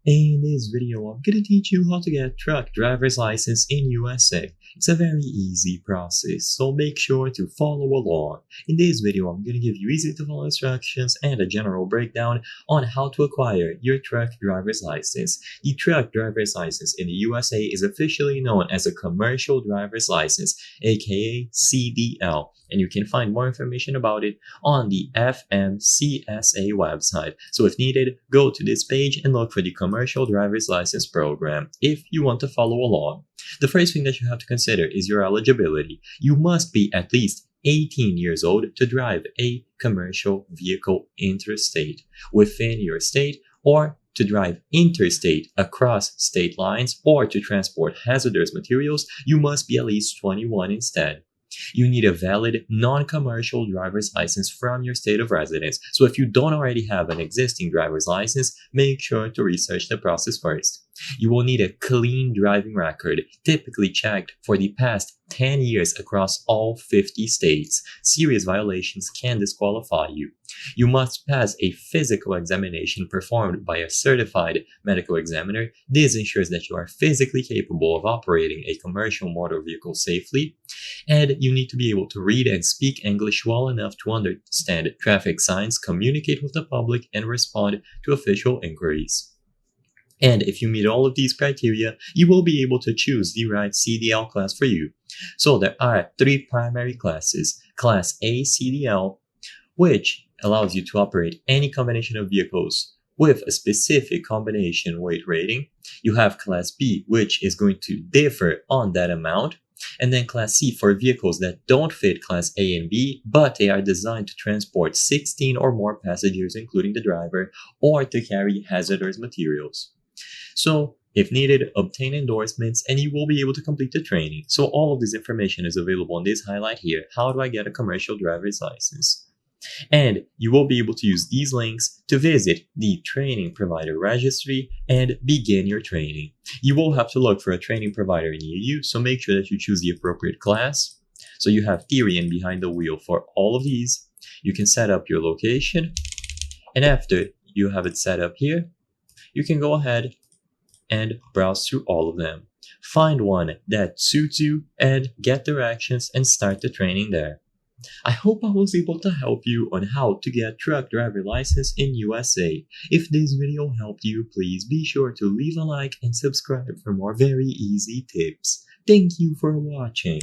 In this video, I'm gonna teach you how to get truck driver's license in USA. It's a very easy process, so make sure to follow along. In this video, I'm gonna give you easy to follow instructions and a general breakdown on how to acquire your truck driver's license. The truck driver's license in the USA is officially known as a commercial driver's license, aka CDL, and you can find more information about it on the FMCSA website. So if needed, go to this page and look for the Commercial Driver's License Program if you want to follow along. The first thing that you have to consider is your eligibility. You must be at least 18 years old to drive a commercial vehicle interstate within your state, or to drive interstate across state lines, or to transport hazardous materials. You must be at least 21 instead. You need a valid non-commercial driver's license from your state of residence. So if you don't already have an existing driver's license, make sure to research the process first. You will need a clean driving record, typically checked for the past 10 years across all 50 states. Serious violations can disqualify you. You must pass a physical examination performed by a certified medical examiner. This ensures that you are physically capable of operating a commercial motor vehicle safely. And you need to be able to read and speak English well enough to understand traffic signs, communicate with the public, and respond to official inquiries. And if you meet all of these criteria, you will be able to choose the right CDL class for you. So there are three primary classes. Class A CDL, which allows you to operate any combination of vehicles with a specific combination weight rating. You have Class B, which is going to differ on that amount. And then Class C for vehicles that don't fit Class A and B, but they are designed to transport 16 or more passengers, including the driver, or to carry hazardous materials. So, if needed, obtain endorsements and you will be able to complete the training. So all of this information is available on this highlight here. How do I get a commercial driver's license? And you will be able to use these links to visit the training provider registry and begin your training. You will have to look for a training provider near you, so make sure that you choose the appropriate class. So you have theory and behind the wheel for all of these. You can set up your location, and after you have it set up here, you can go ahead and browse through all of them. Find one that suits you and get directions and start the training there. I hope I was able to help you on how to get truck driver license in USA. If this video helped you, please be sure to leave a like and subscribe for more very easy tips. Thank you for watching.